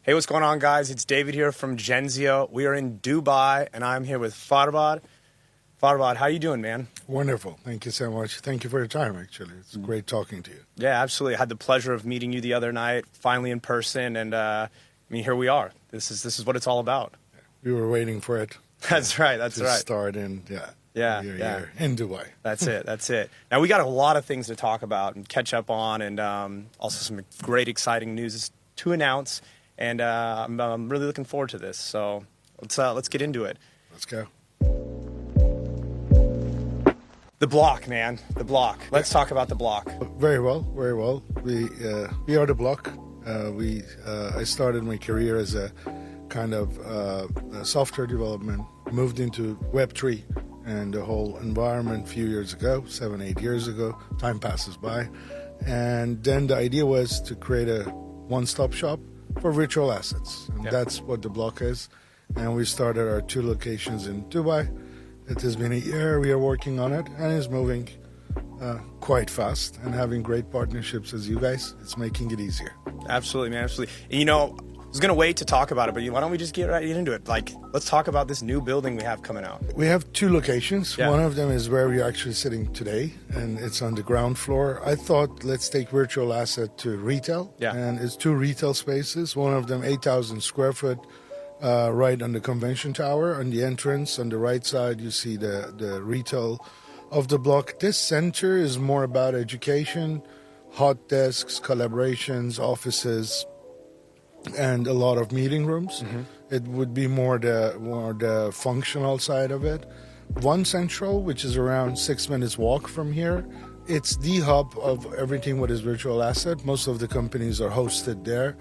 Hey, what's going on, guys? It's David here from Genzio. We are in Dubai, and I'm here with Farbod. Farbod, how you doing, man? Wonderful. Thank you so much. Thank you for your time, actually. It's great talking to you. Yeah, absolutely. I had the pleasure of meeting you the other night, finally in person, and here we are. This is what it's all about. We were waiting for it. That's right. To start in, year in Dubai. That's it. Now, we got a lot of things to talk about and catch up on, and also some great, exciting news to announce. And I'm really looking forward to this. So let's get into it. Let's go. TheBlock, man. TheBlock. Let's talk about TheBlock. Very well. We are TheBlock. I started my career as a kind of software development, moved into Web3 and the whole environment a few years ago, 7-8 years ago. Time passes by. And then the idea was to create a one-stop shop for virtual assets. And that's what TheBlock is. And we started our 2 locations in Dubai. It has been a year we are working on it, and it's moving quite fast. And having great partnerships as you guys, it's making it easier. Absolutely, man, absolutely. And, I was going to wait to talk about it, but why don't we just get right into it? Let's talk about this new building we have coming out. We have 2 locations. Yeah. One of them is where we're actually sitting today, and it's on the ground floor. I thought, let's take virtual asset to retail. Yeah. And it's 2 retail spaces. One of them 8,000 square foot, right on the convention tower. On the entrance, on the right side, you see the retail of TheBlock. This center is more about education, hot desks, collaborations, offices, and a lot of meeting rooms. Mm-hmm. It would be more the functional side of it. One Central, which is around 6 minutes walk from here, it's the hub of everything what is virtual asset. Most of the companies are hosted there.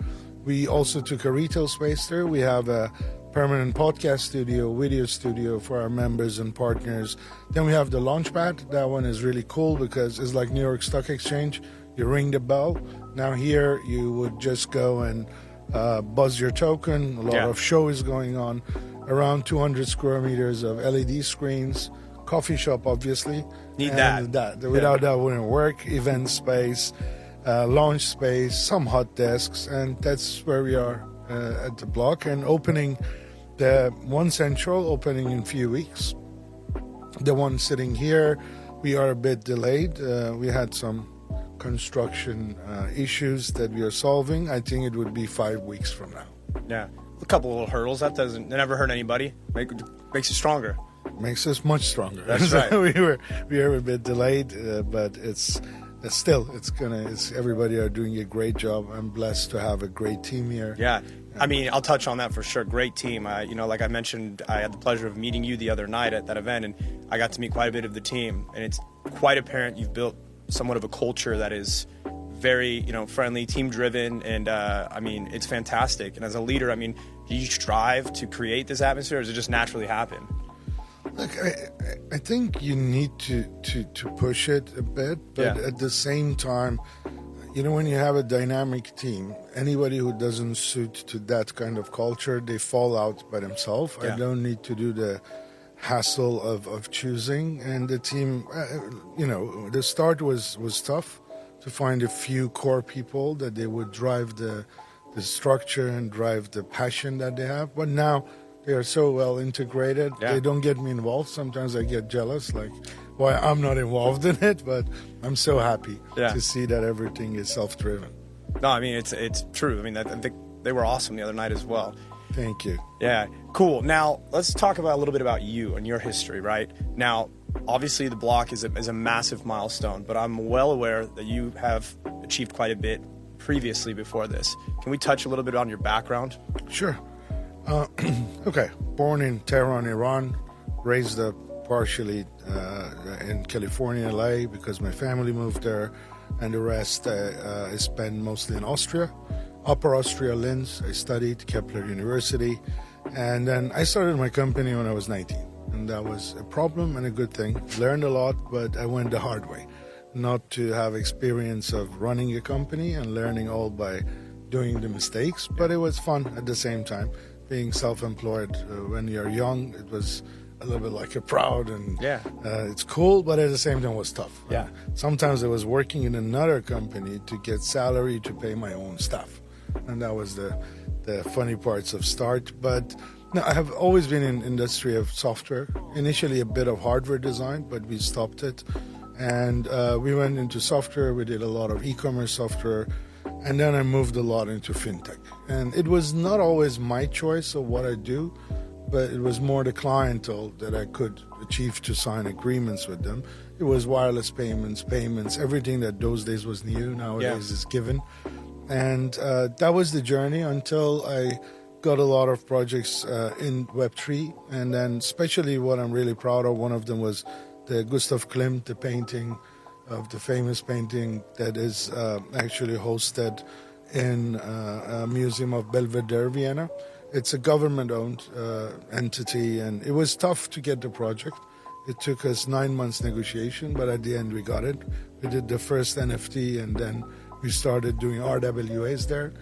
We also took a retail space there. We have a permanent podcast studio, video studio for our members and partners. Then we have the Launchpad. That one is really cool because it's like New York Stock Exchange. You ring the bell. Now here you would just go and buzz your token. A lot of show is going on. Around 200 square meters of LED screens. Coffee shop, obviously. Without that wouldn't work. Event space, lounge space, some hot desks, and that's where we are at TheBlock. And opening the One Central, opening in a few weeks. The one sitting here, we are a bit delayed. We had some construction issues that we are solving. I think it would be 5 weeks from now. Yeah, a couple little hurdles. That never hurt anybody. Makes you stronger. Makes us much stronger. That's right. we are a bit delayed, but it's everybody are doing a great job. I'm blessed to have a great team here. Yeah. I'll touch on that for sure. Great team. Like I mentioned, I had the pleasure of meeting you the other night at that event, and I got to meet quite a bit of the team. And it's quite apparent you've built somewhat of a culture that is very, friendly, team-driven, and it's fantastic. And as a leader, do you strive to create this atmosphere, or does it just naturally happen? Look, I think you need to push it a bit, but at the same time, when you have a dynamic team, anybody who doesn't suit to that kind of culture, they fall out by themselves. Yeah. I don't need to do the hassle of choosing. And the team, the start was tough to find a few core people that they would drive the structure and drive the passion that they have. But now they are so well integrated. Yeah. They don't get me involved. Sometimes I get jealous, like why I'm not involved in it, but I'm so happy to see that everything is self-driven. No, it's true. I think they were awesome the other night as well. Thank you. Yeah, cool. Now, let's talk about a little bit about you and your history, right? Now, obviously, TheBlock is a massive milestone, but I'm well aware that you have achieved quite a bit previously before this. Can we touch a little bit on your background? Sure. Okay. Born in Tehran, Iran, raised up partially in California, LA, because my family moved there, and the rest I spent mostly in Austria. Upper Austria, Linz. I studied Kepler University, and then I started my company when I was 19, and that was a problem and a good thing. Learned a lot, but I went the hard way. Not to have experience of running a company and learning all by doing the mistakes, but it was fun at the same time. Being self-employed when you're young, it was a little bit like a proud and it's cool, but at the same time it was tough. Yeah. Sometimes I was working in another company to get salary to pay my own stuff. And that was the the funny parts of start. But no, I have always been in industry of software. Initially a bit of hardware design, but we stopped it. And we went into software. We did a lot of e-commerce software. And then I moved a lot into fintech. And it was not always my choice of what I do, but it was more the clientele that I could achieve to sign agreements with them. It was wireless payments, everything that those days was new, nowadays is given. And that was the journey until I got a lot of projects in Web3. And then especially what I'm really proud of, one of them was the Gustav Klimt, the painting of the famous painting that is actually hosted in a museum of Belvedere, Vienna. It's a government-owned entity, and it was tough to get the project. It took us 9 months negotiation, but at the end we got it. We did the first NFT, and then we started doing RWAs there.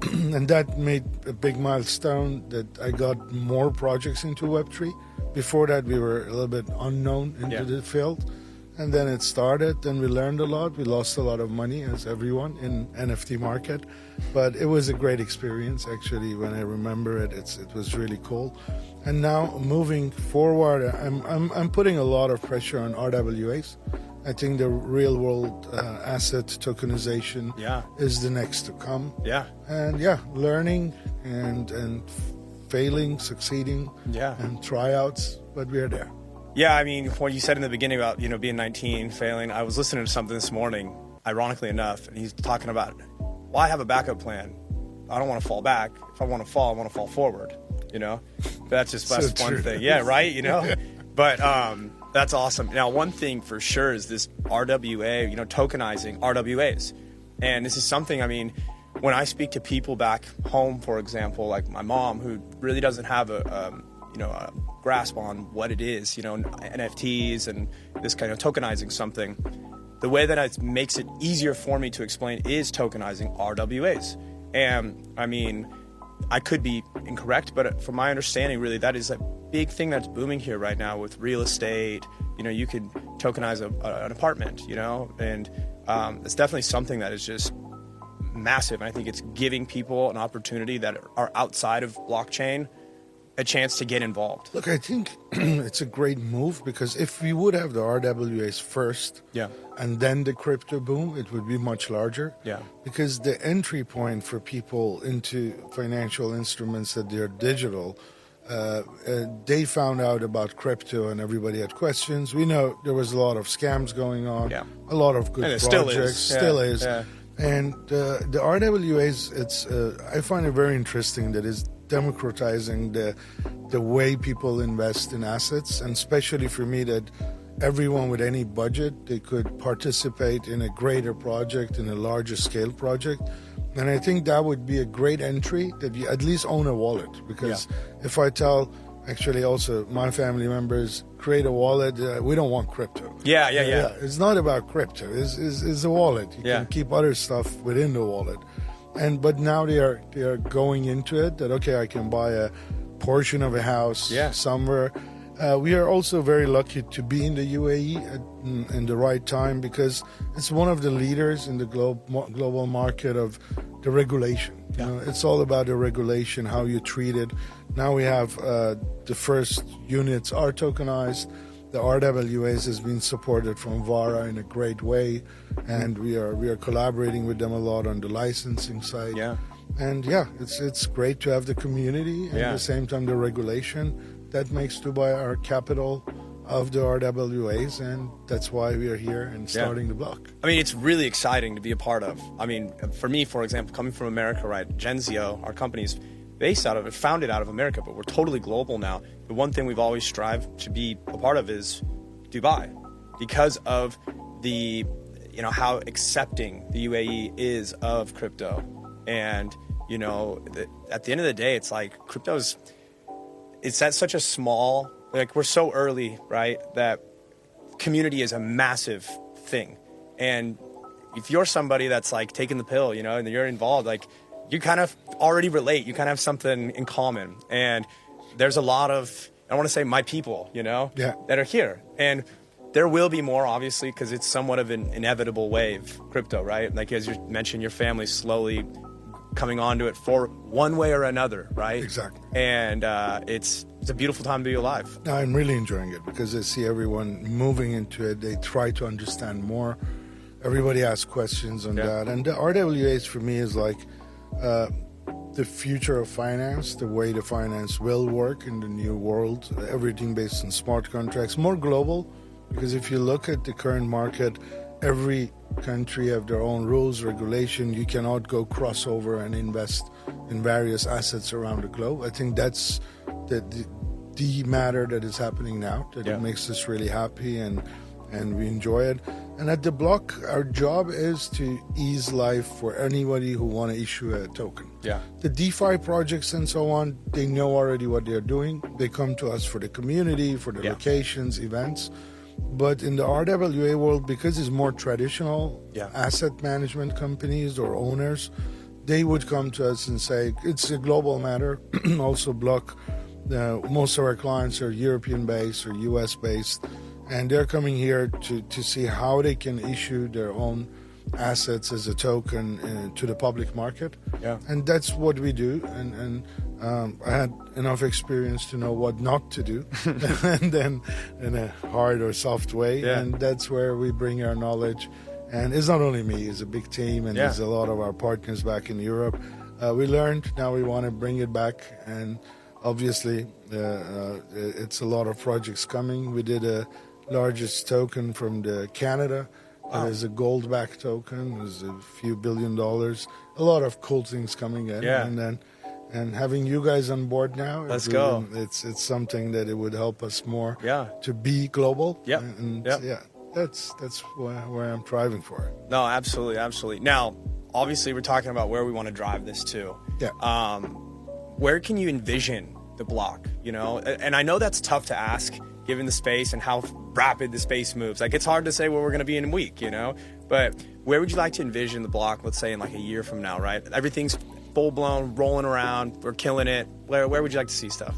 And that made a big milestone that I got more projects into Web3. Before that, we were a little bit unknown into the field. And then it started, and we learned a lot. We lost a lot of money, as everyone, in NFT market. But it was a great experience, actually. When I remember it, it was really cool. And now, moving forward, I'm putting a lot of pressure on RWAs. I think the real-world asset tokenization is the next to come. Yeah. And learning and failing, succeeding, and tryouts, but we're there. Yeah, I mean, what you said in the beginning about, being 19, failing, I was listening to something this morning, ironically enough, and he's talking about, well, I have a backup plan. I don't want to fall back. If I want to fall, I want to fall forward, But that's one thing. Yeah, right, But that's awesome. Now, one thing for sure is this RWA, tokenizing RWAs. And this is something, I mean, when I speak to people back home, for example, like my mom, who really doesn't have a grasp on what it is, NFTs and this kind of tokenizing something. The way that it makes it easier for me to explain is tokenizing RWAs. And I mean, I could be incorrect, but from my understanding, really, that is a big thing that's booming here right now with real estate. You could tokenize an apartment, and it's definitely something that is just massive. And I think it's giving people an opportunity that are outside of blockchain a chance to get involved. Look, I think it's a great move, because if we would have the RWAs first and then the crypto boom, it would be much larger. Yeah. Because the entry point for people into financial instruments that they're digital, they found out about crypto and everybody had questions. We know there was a lot of scams going on, a lot of good projects, still is. Yeah. And the RWAs, I find it very interesting that it's democratizing the way people invest in assets, and especially for me that everyone with any budget, they could participate in a greater project, in a larger scale project. And I think that would be a great entry, that you at least own a wallet, because if I tell actually also my family members create a wallet, we don't want crypto. Yeah. It's not about crypto, it's a wallet. You can keep other stuff within the wallet. But now they are going into it, that okay, I can buy a portion of a house somewhere. We are also very lucky to be in the UAE in the right time, because it's one of the leaders in the global market of the regulation. It's all about the regulation, how you treat it. Now we have the first units are tokenized. The RWAs has been supported from VARA in a great way, and we are collaborating with them a lot on the licensing side. And it's great to have the community and at the same time the regulation that makes Dubai our capital of the RWAs, and that's why we are here and starting the block. I mean, it's really exciting to be a part of. I mean, for me, for example, coming from America, right? Genzio, our company's founded out of America, but we're totally global now. The one thing we've always strived to be a part of is Dubai, because of the, how accepting the UAE is of crypto. And, at the end of the day, it's like it's at such a small, like we're so early, right? That community is a massive thing. And if you're somebody that's like taking the pill, and you're involved, like, you kind of already relate. You kind of have something in common. And there's a lot of, I want to say my people, that are here. And there will be more, obviously, because it's somewhat of an inevitable wave, crypto, right? Like as you mentioned, your family slowly coming onto it for one way or another, right? Exactly. And it's a beautiful time to be alive. No, I'm really enjoying it because I see everyone moving into it. They try to understand more. Everybody asks questions on that. And the RWAs for me is like the future of finance, the way the finance will work in the new world, everything based on smart contracts, more global, because if you look at the current market, every country have their own rules, regulation. You cannot go crossover and invest in various assets around the globe. I think that's the matter that is happening now, that it makes us really happy and we enjoy it. And at TheBlock, our job is to ease life for anybody who want to issue a token. Yeah. The DeFi projects and so on, they know already what they're doing. They come to us for the community, for the locations, events. But in the RWA world, because it's more traditional asset management companies or owners, they would come to us and say, it's a global matter. Also, Block, most of our clients are European-based or US-based. And they're coming here to see how they can issue their own assets as a token to the public market. Yeah. And that's what we do. And I had enough experience to know what not to do, and then in a hard or soft way. Yeah. And that's where we bring our knowledge. And it's not only me, it's a big team, and there's a lot of our partners back in Europe. We learned, now we want to bring it back. And obviously, it's a lot of projects coming. We did a largest token from Canada. There's a gold-backed token. There's a few $1 billion. A lot of cool things coming in. Yeah. And having you guys on board now, Let's go. It's something that it would help us more to be global. Yeah. And that's where I'm driving for. No, absolutely, absolutely. Now, obviously, we're talking about where we want to drive this to. Yeah. Where can you envision TheBlock? You know, and I know that's tough to ask, given the space and how rapid the space moves. Like, it's hard to say where we're going to be in a week, you know? But where would you like to envision TheBlock, let's say in like a year from now, right? Everything's full-blown, rolling around, we're killing it. Where would you like to see stuff?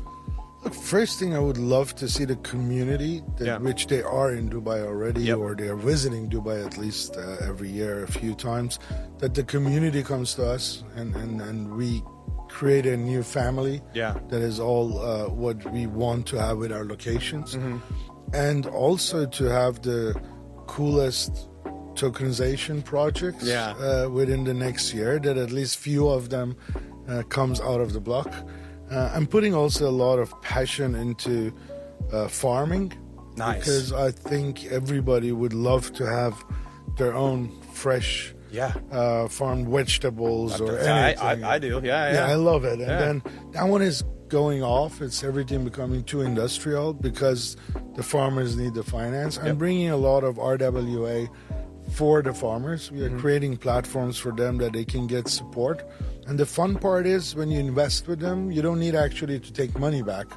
Look, first thing, I would love to see the community, which they are in Dubai already, or they are visiting Dubai at least every year a few times, that the community comes to us and we create a new family that is all what we want to have with our locations. And also to have the coolest tokenization projects within the next year, that at least few of them comes out of TheBlock. I'm putting also a lot of passion into farming. Nice. Because I think everybody would love to have their own fresh farmed vegetables or anything. I do, I love it. And then that one is going off. It's everything becoming too industrial because the farmers need the finance. I'm bringing a lot of RWA for the farmers. We are creating platforms for them that they can get support. And the fun part is when you invest with them, you don't need actually to take money back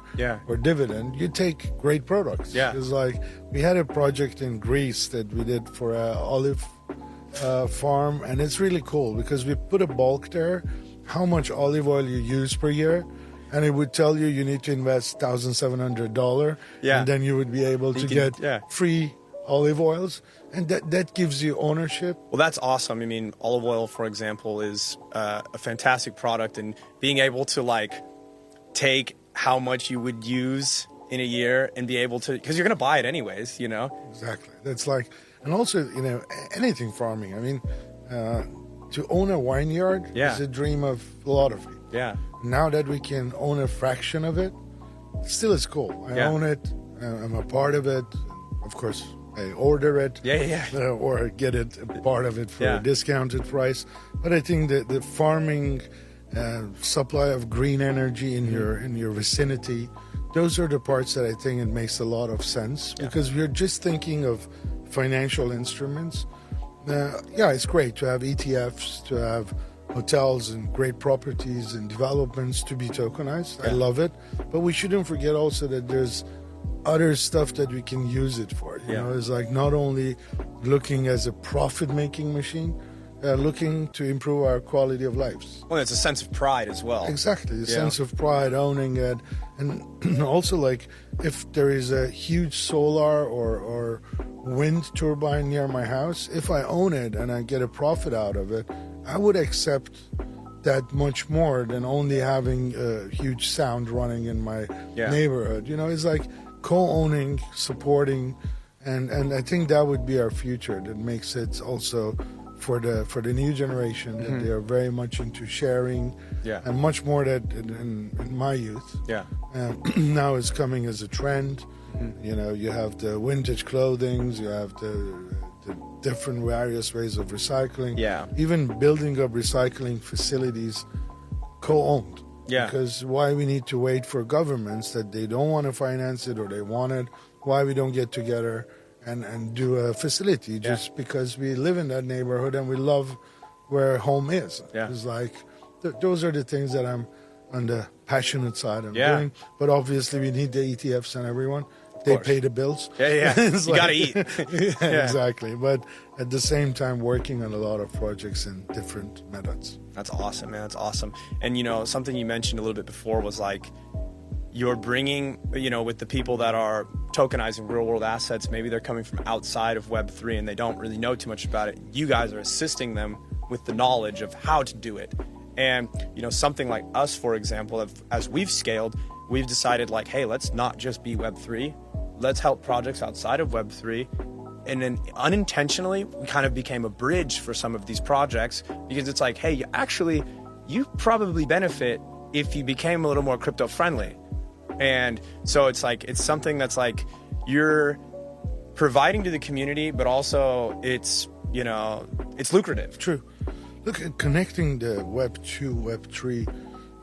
or dividend. You take great products. It's like we had a project in Greece that we did for an olive farm, and it's really cool because we put a bulk there, how much olive oil you use per year, and it would tell you need to invest $1,700, and then you would be able to get free olive oils, and that gives you ownership. Well, that's awesome. I mean, olive oil, for example, is a fantastic product, and being able to like take how much you would use in a year and be able to, because you're going to buy it anyways, you know? Exactly. That's like, and also, you know, anything farming. I mean, to own a vineyard is a dream of a lot of people. Yeah. Now that we can own a fraction of it, still is cool. I own it. I'm a part of it. Of course, I order it. Or get it, a part of it for a discounted price. But I think that the farming supply of green energy in your vicinity, those are the parts that I think it makes a lot of sense because we're just thinking of financial instruments. It's great to have ETFs, to have hotels and great properties and developments to be tokenized. I love it. But we shouldn't forget also that there's other stuff that we can use it for. You know, it's like not only looking as a profit-making machine, looking to improve our quality of lives. Well, it's a sense of pride as well. Exactly, the sense of pride, owning it. And also, like, if there is a huge solar or wind turbine near my house, if I own it and I get a profit out of it, I would accept that much more than only having a huge sound running in my neighborhood. It's like co-owning, supporting, and I think that would be our future. That makes it also for the new generation that they are very much into sharing, and much more that in my youth. Now is coming as a trend. You have the vintage clothings, you have the different various ways of recycling. Even building up recycling facilities co-owned. Because why we need to wait for governments that they don't want to finance it or they want it, why we don't get together and do a facility just because we live in that neighborhood and we love where home is. It's like, those are the things that I'm on the passionate side of doing. But obviously we need the ETFs and everyone. They pay the bills. You got to eat. Exactly. But at the same time, working on a lot of projects in different methods. That's awesome, man. That's awesome. And, something you mentioned a little bit before was like, you're bringing, with the people that are tokenizing real world assets, maybe they're coming from outside of Web3 and they don't really know too much about it. You guys are assisting them with the knowledge of how to do it. And, something like us, for example, as we've scaled, we've decided like, hey, let's not just be Web3. Let's help projects outside of Web3. And then unintentionally, we kind of became a bridge for some of these projects because it's like, hey, you probably benefit if you became a little more crypto friendly. And so it's like, it's something that's like you're providing to the community, but also it's, it's lucrative. True. Look at connecting the Web 2, Web 3,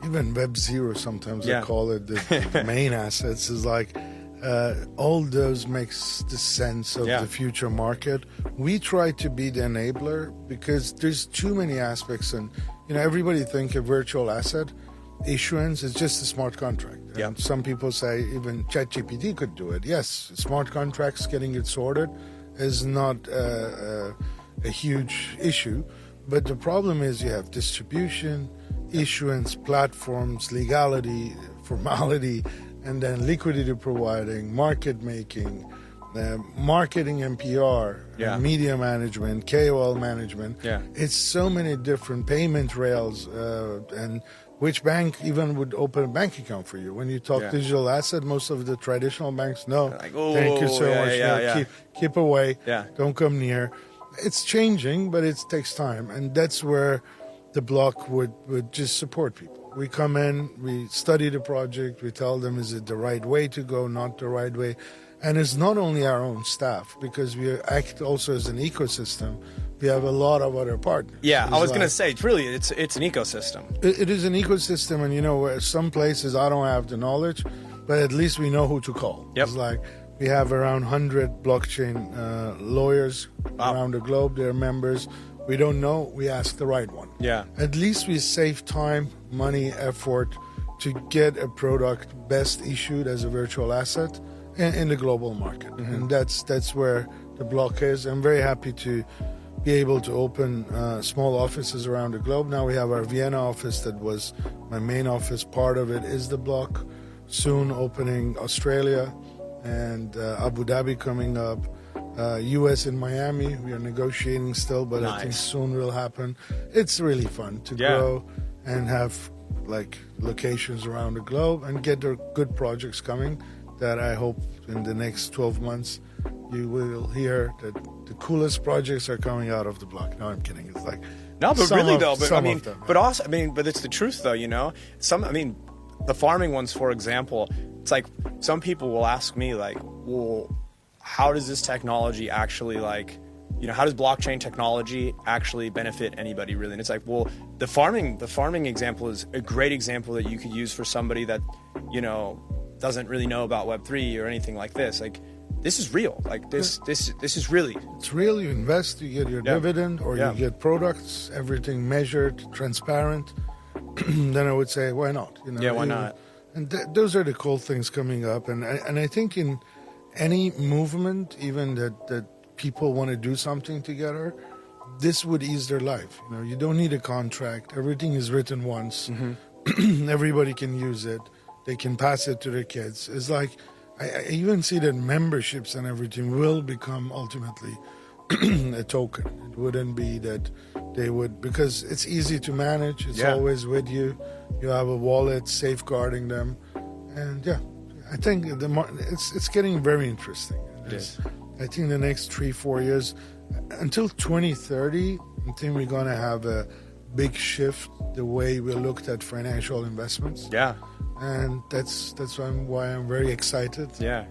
even Web 0 sometimes they call it, the main assets is like, all those makes the sense of the future market. We try to be the enabler because there's too many aspects, and everybody think a virtual asset issuance is just a smart contract. And some people say even ChatGPT could do it. Yes, smart contracts, getting it sorted is not a huge issue, but the problem is you have distribution, issuance, platforms, legality, formality, and then liquidity providing, market making, marketing and PR, media management, KOL management. It's so many different payment rails, and which bank even would open a bank account for you? When you talk digital asset, most of the traditional banks, no, like, thank you so much. Keep away. Don't come near. It's changing, but it takes time, and that's where TheBlock would just support people. We come in, we study the project, we tell them, is it the right way to go, not the right way? And it's not only our own staff, because we act also as an ecosystem. We have a lot of other partners. I was going to say, it's an ecosystem. It is an ecosystem, and where some places I don't have the knowledge, but at least we know who to call. It's like we have around 100 blockchain lawyers around the globe. They're members. We don't know, we ask the right one. At least we save time, money, effort to get a product best issued as a virtual asset in the global market. And that's where TheBlock is. I'm very happy to be able to open small offices around the globe. Now we have our Vienna office that was my main office. Part of it is TheBlock. Soon opening Australia and Abu Dhabi coming up. U.S. in Miami, we are negotiating still, but I think soon will happen. It's really fun to grow and have like locations around the globe and get the good projects coming that I hope in the next 12 months you will hear that the coolest projects are coming out of TheBlock. No, I'm kidding. It's like but it's the truth though, the farming ones, for example, it's like some people will ask me like, well, how does this technology actually how does blockchain technology actually benefit anybody really? And it's like, well, the farming example is a great example that you could use for somebody that, doesn't really know about Web3 or anything like this. Like, this is real. Like this is really. It's real. You invest, you get your dividend, or you get products, everything measured, transparent. Then I would say, why not? Why not? And those are the cool things coming up. And I think in any movement, even that people want to do something together, this would ease their life. You don't need a contract. Everything is written once. Everybody can use it. They can pass it to their kids. It's like, I even see that memberships and everything will become ultimately a token. It wouldn't be that they would, because it's easy to manage. It's Yeah. always with you. You have a wallet safeguarding them, and yeah, I think it's getting very interesting. It is. I think the next 3-4 years, until 2030, I think we're going to have a big shift the way we looked at financial investments. Yeah. And that's why I'm very excited. Yeah.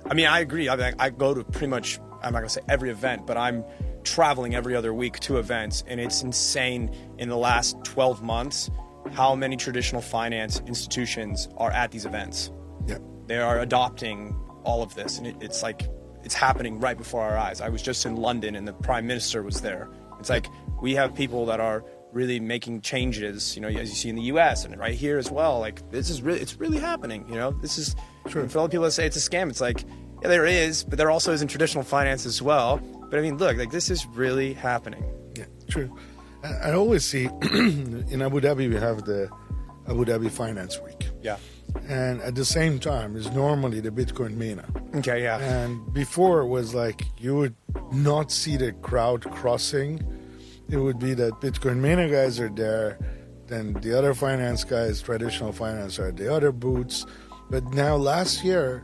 I mean, I agree. I go to pretty much, I'm not going to say every event, but I'm traveling every other week to events, and it's insane in the last 12 months how many traditional finance institutions are at these events. Yeah. They are adopting all of this, and it's like it's happening right before our eyes. I was just in London, and the Prime Minister was there. It's like we have people that are really making changes, as you see in the U.S. and right here as well. Like it's really happening. This is true. For all the people that say it's a scam, it's like, yeah, there is, but there also is in traditional finance as well. But I mean, look, like this is really happening. Yeah, true. I always see in Abu Dhabi we have the Abu Dhabi Finance Week. Yeah. And at the same time is normally the Bitcoin MENA. Okay, yeah. And before it was like you would not see the crowd crossing. It would be that Bitcoin MENA guys are there, then the other finance guys, traditional finance, are at the other booths. But now last year,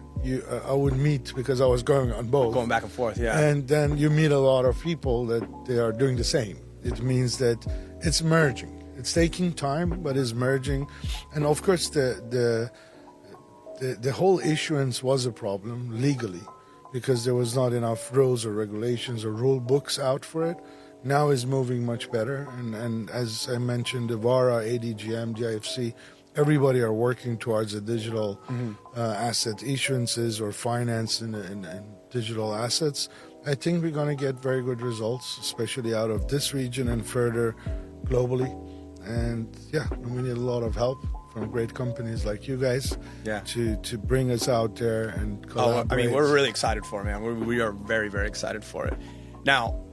I would meet, because I was going on both. Going back and forth, yeah. And then you meet a lot of people that they are doing the same. It means that it's merging. It's taking time, but it's merging. And of course, the whole issuance was a problem legally, because there was not enough rules or regulations or rule books out for it. Now is moving much better, and as I mentioned, the VARA, ADGM, DIFC, everybody are working towards a digital asset issuances or finance in digital assets. I think we're going to get very good results, especially out of this region and further globally. And yeah, we need a lot of help from great companies like you guys to bring us out there and collaborate. I mean, we're really excited for it, man. We are very, very excited for it. Now,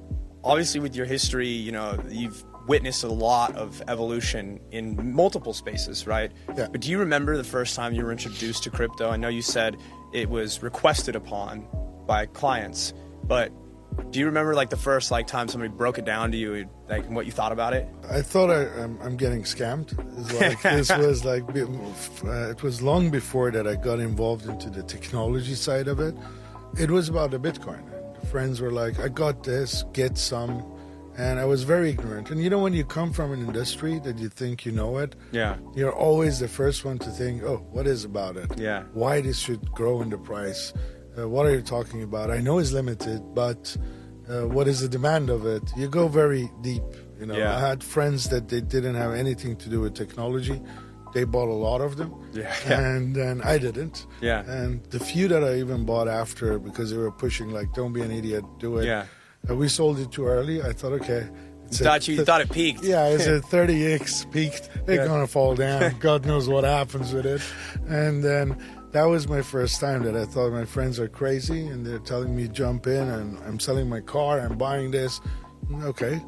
obviously, with your history, you've witnessed a lot of evolution in multiple spaces, right? Yeah. But do you remember the first time you were introduced to crypto? I know you said it was requested upon by clients, but do you remember like the first time somebody broke it down to you, like what you thought about it? I thought I'm getting scammed. This was it was long before that I got involved into the technology side of it. It was about the Bitcoin. Friends were like, I got this, get some. And I was very ignorant. And when you come from an industry that you think you know it, you're always the first one to think, oh, what is about it? Yeah. Why this should grow in the price? What are you talking about? I know it's limited, but what is the demand of it? You go very deep. I had friends that they didn't have anything to do with technology. They bought a lot of them, and then I didn't. Yeah. And the few that I even bought after, because they were pushing like, "Don't be an idiot, do it." Yeah. We sold it too early. I thought, okay. You thought it peaked. Yeah, it's a 30x peaked. They're gonna fall down. God knows what happens with it. And then that was my first time that I thought my friends are crazy, and they're telling me jump in, and I'm selling my car. I'm buying this. Okay.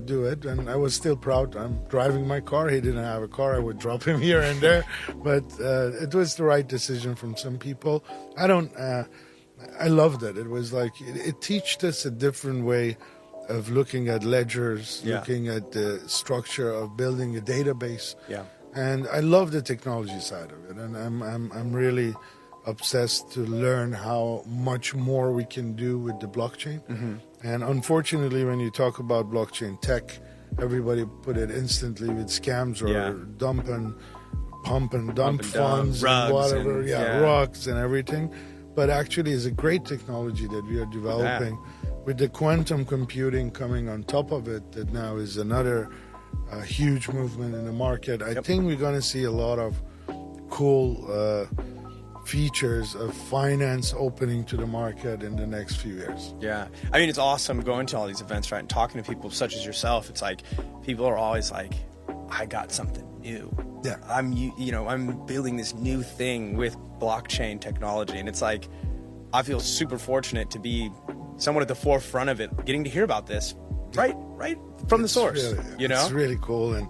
Do it. And I was still proud. I'm driving my car. He didn't have a car. I would drop him here and there, but it was the right decision from some people. I loved it. It was like it taught us a different way of looking at ledgers, looking at the structure of building a database. Yeah. And I love the technology side of it, and I'm really obsessed to learn how much more we can do with the blockchain. And unfortunately, when you talk about blockchain tech, everybody put it instantly with scams or pump and dump funds and whatever, rugs and everything. But actually, it's a great technology that we are developing with the quantum computing coming on top of it. That now is another huge movement in the market. I think we're going to see a lot of cool features of finance opening to the market in the next few years. Yeah. I mean, it's awesome going to all these events, right, and talking to people such as yourself. It's like people are always like, I got something new. Yeah. I'm building this new thing with blockchain technology, and it's like I feel super fortunate to be somewhat at the forefront of it, getting to hear about this right from the source. It's really cool, and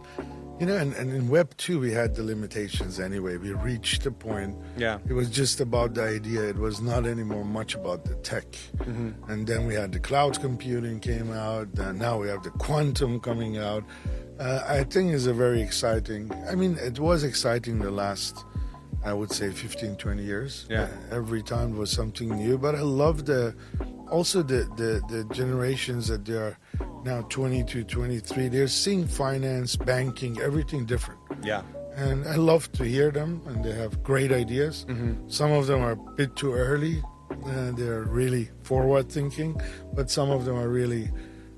You know, and in Web 2, we had the limitations anyway. We reached a point. Yeah. It was just about the idea. It was not anymore much about the tech. Mm-hmm. And then we had the cloud computing came out. And now we have the quantum coming out. I think it's a very exciting. I mean, it was exciting the last, I would say, 15, 20 years. Yeah. Every time was something new. But I love the generations that they are now 22, 23, they're seeing finance, banking, everything different. Yeah. And I love to hear them, and they have great ideas. Mm-hmm. Some of them are a bit too early. They're really forward thinking, but some of them are really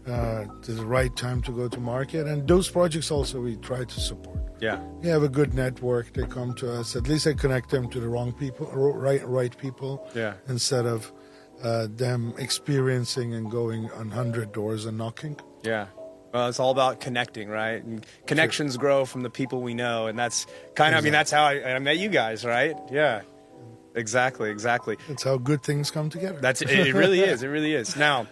the right time to go to market. And those projects also we try to support. Yeah. We have a good network. They come to us. At least I connect them to the wrong people, right people. Yeah. Instead of them experiencing and going on 100 doors and knocking. Yeah. Well, it's all about connecting, right? And connections grow from the people we know, and that's kind of, I mean, that's how I met you guys, right? Yeah. Exactly. That's how good things come together. It really is. It really is. Now,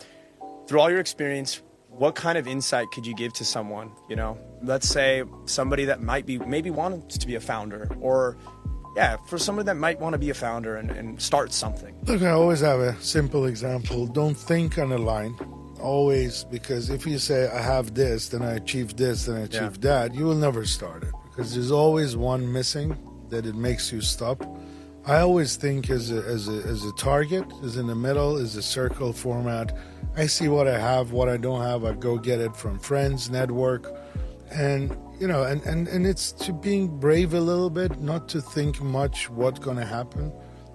through all your experience, what kind of insight could you give to someone, you know? Let's say somebody that maybe wants to be a founder, or for somebody that might want to be a founder and start something. Look, I always have a simple example. Don't think on a line, always, because if you say, I have this, then I achieve this, then I achieve that, you will never start it, because there's always one missing that it makes you stop. I always think as a target, is in the middle, is a circle format. I see what I have, what I don't have, I go get it from friends, network, and you know, and it's to being brave a little bit, not to think much what's going to happen.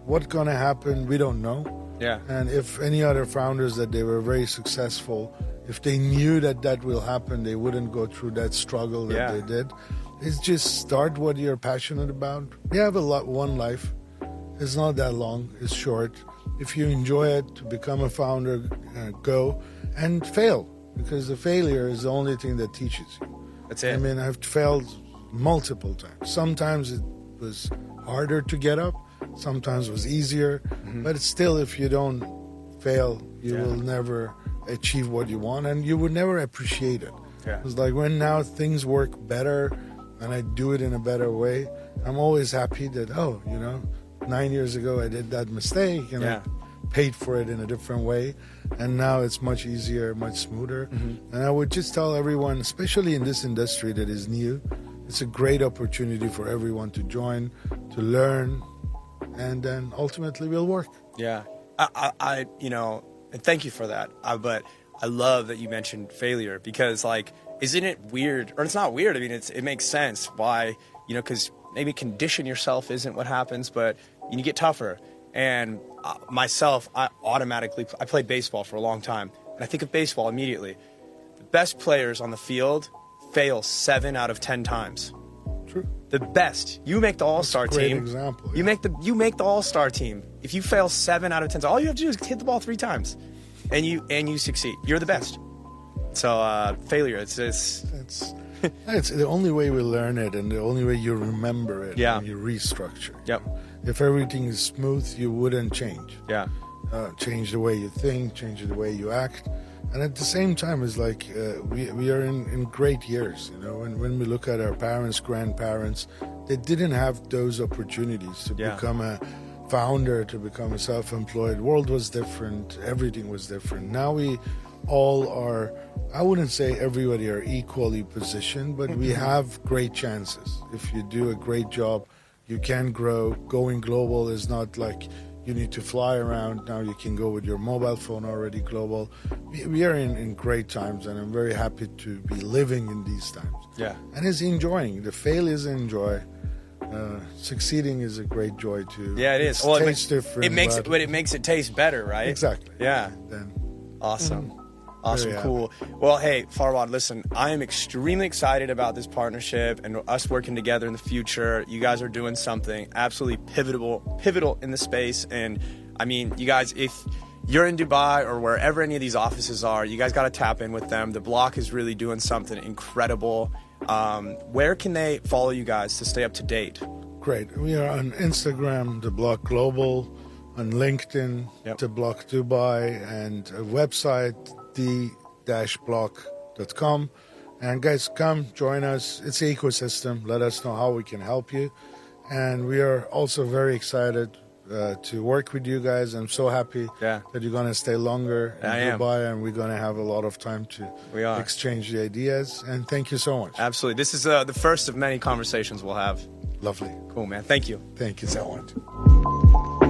What's going to happen, we don't know. Yeah. And if any other founders that they were very successful, if they knew that will happen, they wouldn't go through that struggle that they did. It's just start what you're passionate about. You have one life. It's not that long. It's short. If you enjoy it, to become a founder, go and fail, because the failure is the only thing that teaches you. That's it. I mean, I've failed multiple times. Sometimes it was harder to get up. Sometimes it was easier. Mm-hmm. But still, if you don't fail, you will never achieve what you want, and you would never appreciate it. Yeah. It's like when now things work better and I do it in a better way, I'm always happy that, 9 years ago I did that mistake and I paid for it in a different way, and now it's much easier, much smoother. Mm-hmm. And I would just tell everyone, especially in this industry that is new, it's a great opportunity for everyone to join, to learn, and then ultimately we'll work. Yeah. I and thank you for that. But I love that you mentioned failure, because isn't it weird? Or it's not weird. I mean, it makes sense why, because maybe condition yourself isn't what happens, but you get tougher. And myself, I played baseball for a long time, and I think of baseball immediately. The best players on the field fail 7 out of 10 times. True. The best. You make the All-Star team. Great example. Yeah. You make the All-Star team. If you fail 7 out of 10, all you have to do is hit the ball 3 times, and you succeed. You're the best. So failure. It's the only way we learn it, and the only way you remember it. Yeah. And you restructure. Yep. If everything is smooth, you wouldn't change. Yeah. Change the way you think, change the way you act. And at the same time, it's like we are in great years. When we look at our parents, grandparents, they didn't have those opportunities to become a founder, to become a self-employed. The world was different. Everything was different. Now we all are, I wouldn't say everybody are equally positioned, but we have great chances. If you do a great job, you can grow. Going global is not like you need to fly around. Now you can go with your mobile phone already global. We are in great times, and I'm very happy to be living in these times. Yeah. And it's enjoying. The fail is enjoy. Succeeding is a great joy too. Yeah, it is. Well, it tastes different. It makes it taste better, right? Exactly. Yeah. Then, awesome. Awesome, cool. Well, hey, Farbod, listen, I am extremely excited about this partnership and us working together in the future. You guys are doing something absolutely pivotal in the space. And I mean, you guys, if you're in Dubai or wherever any of these offices are, you guys got to tap in with them. TheBlock is really doing something incredible. Where can they follow you guys to stay up to date? Great. We are on Instagram, TheBlock Global, on LinkedIn, TheBlock Dubai, and a website, the-block.com, And guys, come join us. It's an ecosystem. Let us know how we can help you. And we are also very excited to work with you guys. I'm so happy that you're going to stay longer in Dubai, and we're going to have a lot of time to exchange the ideas. And thank you so much. Absolutely. This is the first of many conversations we'll have. Lovely. Cool, man. Thank you. Thank you so much.